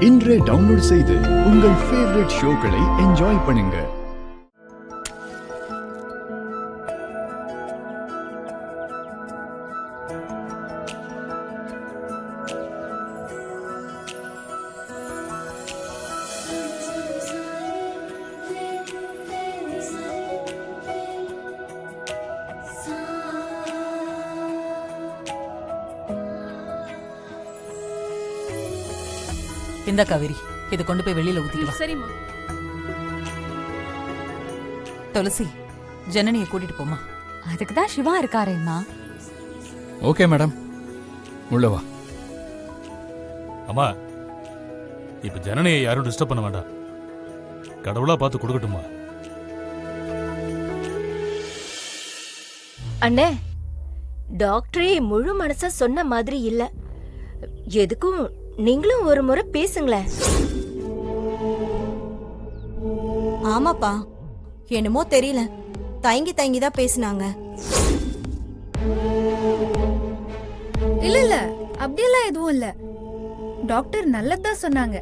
இன்றே டவுன்லோட் செய்து உங்கள் ஃபேவரட் ஷோக்களை என்ஜாய் பண்ணுங்க. இந்த காவேரி இதை கொண்டு போய் வெளியில ஊத்திட்டு வா. சரிம்மா. துளசி, ஜனனியை கூட்டிட்டு போமா. அதுக்கு தான் சிவா இருக்காரேம்மா. ஓகே மேடம், உள்ள வா. அம்மா, இப்ப ஜனனியை யாரும் டிஸ்டர்ப் பண்ண வேண்டாம். கடவுளா பார்த்து கொடுக்கட்டுமா? அண்ணே, டாக்டரே முழு மனசா சொன்ன மாதிரி இல்ல. எதுக்கும் நீங்களும் ஒரு முறை பேசுங்களேன். ஆமாப்பா, என்னமோ தெரியல, தயங்கி தயங்கி தான் பேசினாங்க. இல்ல அப்படியெல்லாம் எதுவும் இல்ல. டாக்டர் நல்லதா சொன்னாங்க.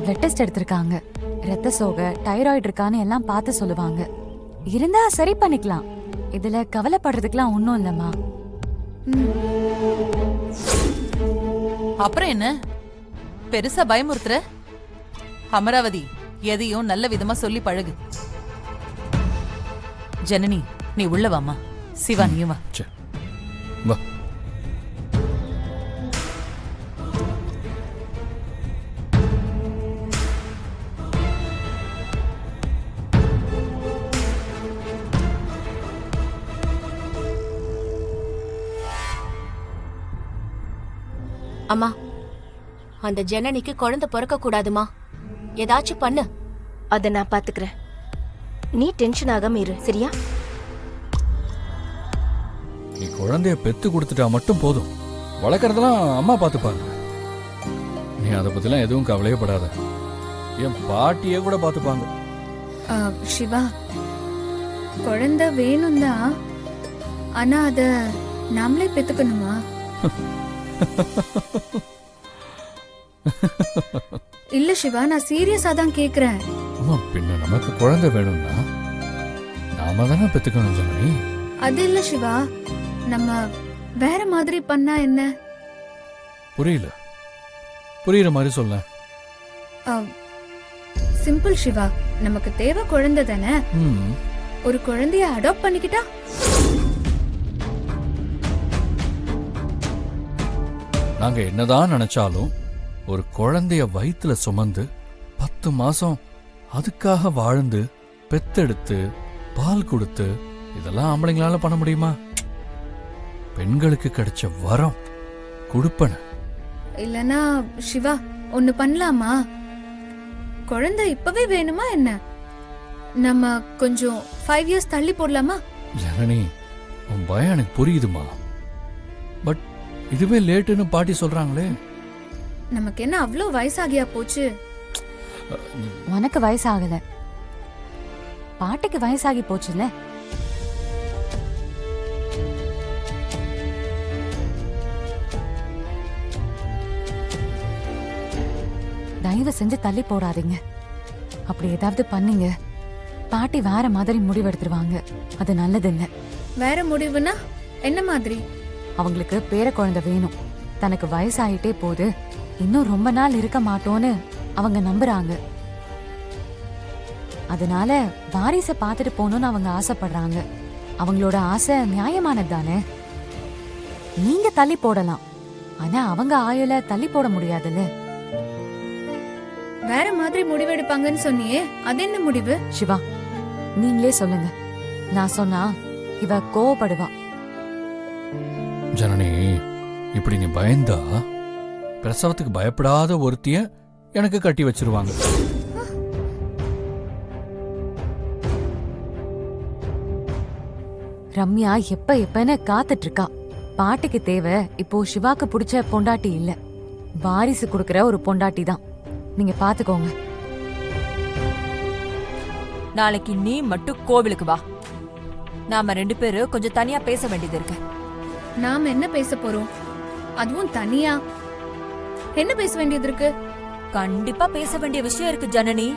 பிளட் டெஸ்ட் எடுத்திருக்காங்க. ரத்த சோகை, தைராய்டு இருக்கான்னு எல்லாம் பார்த்து சொல்லுவாங்க. இருந்தா சரி பண்ணிக்கலாம். இதுல கவலைப்படுறதுக்குலாம் ஒன்றும் இல்லம்மா. அப்புறம் என்ன பெருசா பயமுறுத்துற? அமராவதி, எதையும் நல்ல விதமா சொல்லி பழகு. ஜனனி, நீ உள்ள வாமா. சிவா, நீயும் வா. வா. அம்மா, அந்த ஜனனிக்கு குழந்தை பிறக்க கூடாதுமா. ஏதாச்சும் பண்ணு. அத நான் பாத்துக்கிறேன். நீ டென்ஷன் ஆகாம இரு, சரியா? நீ குழந்தைய பெத்து கொடுத்துட்டா மட்டும் போதும். வளர்க்கறதெல்லாம் அம்மா பார்த்துப்பாங்க. நீ அதை பத்திலாம் எதுவும் கவலையே படாத. என் பாட்டியே கூட பார்த்துப்பாங்க. சிவா, குழந்தை வேணும் தான், ஆனா அத நாமளே பெத்துக்கணுமா? இல்ல சிவா, நான் சீரியஸா தான் கேக்குறேன். அம்மா, பின்ன நமக்கு குழந்தை வேணும்னா நாம தானே பெத்துக்கணும் ஜனனி. அது இல்ல சிவா, நம்ம வேற மாதிரி பண்ணா என்ன? புரியல, புரியுற மாதிரி சொல்ல. சிம்பிள் சிவா, நமக்கு தேவை குழந்தை தானே. ம், ஒரு குழந்தைய அடாப்ட் பண்ணிக்கிட்டா? நாங்க என்னதான் நினைச்சாலும் ஒரு குழந்தைய வயித்துல சுமந்து 10 மாசம் அதுக்காக வாழ்ந்து பெத்தெடுத்து பால் கொடுத்து இதெல்லாம் ஆம்பளைங்களால பண்ண முடியுமா? பெண்களுக்கு கிடைச்ச வரம் கொடுப்பன. இல்லனா சிவா, ஒன்னு பண்ணலாமா? குழந்தை இப்பவே வேணுமா என்ன? நம்ம கொஞ்சம் 5 years தள்ளி போடலாமா? ஜனனி, உன் பயம் எனக்கு புரியுதுமா. பட் இதுவே லேட்டுன்னு பாட்டி சொல்றாங்களே. நமக்கு என்ன அவ்வளோ வயசாகியா போச்சு? உனக்கு வயசாகல, பாட்டிக்கு வயசாகி போச்சுல்ல. தயவு செஞ்சு தள்ளி போடாதீங்க. அப்படி ஏதாவது பண்ணீங்க, பாட்டி வேற மாதிரி முடிவெடுத்துருவாங்க. அது நல்லது இல்ல. வேற முடிவுனா என்ன மாதிரி? அவங்களுக்கு பேர குழந்தை வேணும். தனக்கு வயசாயிட்டே போது, இன்னும் ரொம்ப நாள் இருக்க மாட்டோன்னு அவங்க நம்புறாங்க. அதனால வாரிசை பார்த்துட்டு போகணும்னு அவங்க ஆசைப்படுறாங்க. அவங்களோட ஆசை நியாயமானது தானே. நீங்க தள்ளி போடலாம், ஆனா அவங்க ஆயுள தள்ளி போட முடியாதுல்ல. வேற மாதிரி முடிவெடுப்பாங்கன்னு சொன்னியே, அது என்ன முடிவு? சிவா, நீங்களே சொல்லுங்க. நான் சொன்னா இவ கோவப்படுவா. ஜனனி, இப்படி நீ பயந்தா பிரசவத்துக்கு பயப்படாத ஒருத்திய எனக்கு கட்டி வச்சிருவாங்க. ரம்யா எப்பன்னு காத்துட்டு இருக்கா. பாட்டிக்கு தேவை இப்போ சிவாக்கு பிடிச்ச பொண்டாட்டி இல்ல, வாரிசு கொடுக்கற ஒரு பொண்டாட்டி தான். நீங்க பாத்துக்கோங்க. நாளைக்கு நீ மட்டும் கோவிலுக்கு வா. நாம 2 பேரும் கொஞ்சம் தனியா பேச வேண்டியது இருக்கு. நாம என்ன பேச போறோம்? அதுவும் தனியா என்ன பேச வேண்டியது இருக்கு? கண்டிப்பா பேச வேண்டிய விஷயம் இருக்கு ஜனனி,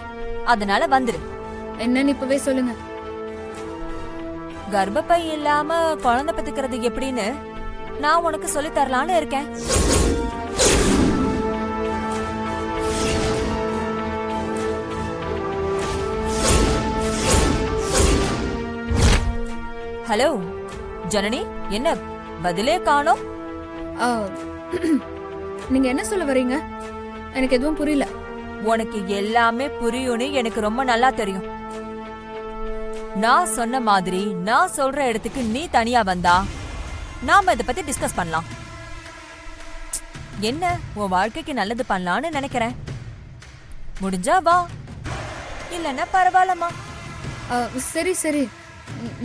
அதனால வந்துரு. என்னன்னு இப்பவே சொல்லுங்க. கர்ப்பப்பை இல்லாம குழந்தை பெத்துக்கிறது எப்படின்னு நான் உனக்கு சொல்லி தரலான்னு இருக்கேன். ஹலோ ஜனனி, என்ன பதிலே காணோம்? ஆ, நீங்க என்ன சொல்ல வர்றீங்க? எனக்கு எதுவும் புரியல. உனக்கு எல்லாமே புரியும்னு எனக்கு ரொம்ப நல்லா தெரியும். நான் சொன்ன மாதிரி நான் சொல்ற இடத்துக்கு நீ தனியா வந்தா நாம இத பத்தி டிஸ்கஸ் பண்ணலாம். என்ன உன் வாழ்க்கைக்கு நல்லது பண்ணலாம்னு நினைக்கிறேன். முடிஞ்சா வா, இல்லன்னா பரவாயில்லம்மா. சரி சரி,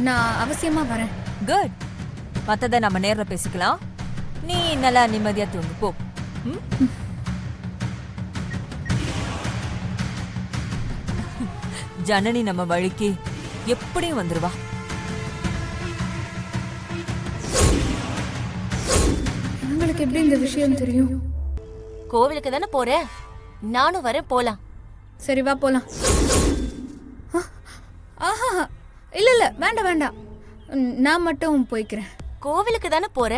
நான் அவசியமா வரேன். குட். மத்தத நம்ம நேர்ல பேசிக்கலாம். நீ நல்லா நிம்மதியா தூங்கு போ. ம்? ஜனனி நம்ம வழிக்கு எப்படியும் வந்துருவா. உங்களுக்கு எப்படி இந்த விஷயம் தெரியும்? கோவிலுக்கு தானே போற, நானும் வரேன், போலாம். சரி வா போலாம். ஆஹா, இல்ல இல்ல, வேண்டாம் வேண்டாம், நான் மட்டும் போய்க்கிறேன். கோவிலுக்கு தானே போற,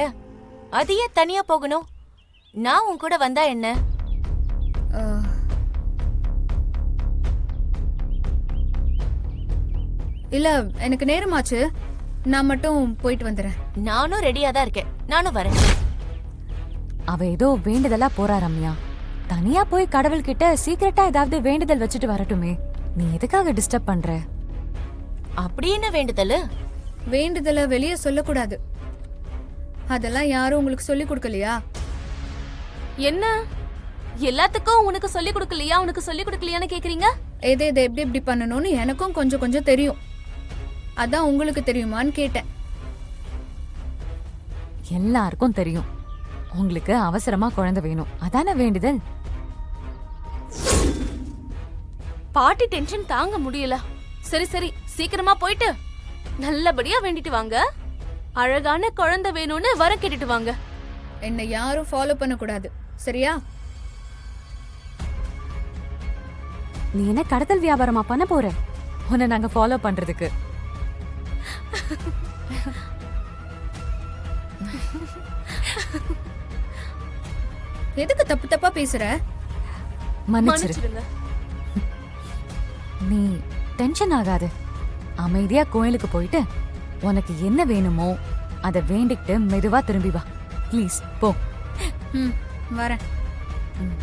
அது ஏன் தனியா போகணும்? நான் உன் கூட வந்தா என்ன? இல்ல, எனக்கு நேரமாச்சு, நான் மட்டும் போயிட்டு வந்துடுறேன். நானும் ரெடியா தான் இருக்கேன், நானும் வரேன். அவ ஏதோ வேண்டுதலா போறா ரம்யா. தனியா போய் கடவுள்கிட்ட சீக்கிரட்டா ஏதாவது வேண்டுதல் வச்சுட்டு வரட்டுமே. நீ எதுக்காக டிஸ்டர்ப் பண்ற? அப்படி என்ன வேண்டுதல்? வேண்டுதல வெளியே சொல்லக்கூடாது. அதெல்லாம் யாரும் உங்களுக்கு சொல்லி கொடுக்கலையா? என்ன எல்லாத்துக்கும் உனக்கு சொல்லி கொடுக்கலையா, உனக்கு சொல்லி கொடுக்கலையான்னு கேக்குறீங்க? எதை எப்படி எப்படி பண்ணணும்னு எனக்கும் கொஞ்சம் கொஞ்சம் தெரியும். அதான் உங்களுக்கு தெரியுமான்னு கேட்டேன். எல்லாருக்கும் தெரியும். உங்களுக்கு அவசரமா குழந்தை வேணும், அதான வேண்டுதல். பாட்டி டென்ஷன் தாங்க முடியல. சரி சரி, சீக்கிரமா போயிட்டு நல்லபடியா வேண்டிட்டு வாங்க. அழகான குழந்தை வேணும்னு வர கேட்டுட்டு வாங்க. என்னை யாரும் ஃபாலோ பண்ணக்கூடாது, சரியா? நீ என்ன கடத்தல் வியாபாரமா பண்ண போற? உன்னை நாங்க ஃபாலோ பண்றதுக்கு? எதுக்கு தப்பு தப்பா பேசுற? மன்னிச்சிரு. நீ டென்ஷன் ஆகாத. அமைதியா கோயிலுக்கு போயிட்டு உனக்கு என்ன வேணுமோ அதை வேண்டிக்கிட்டு மெதுவா திரும்பி வா. ப்ளீஸ் போ. ம், வரேன். ம்.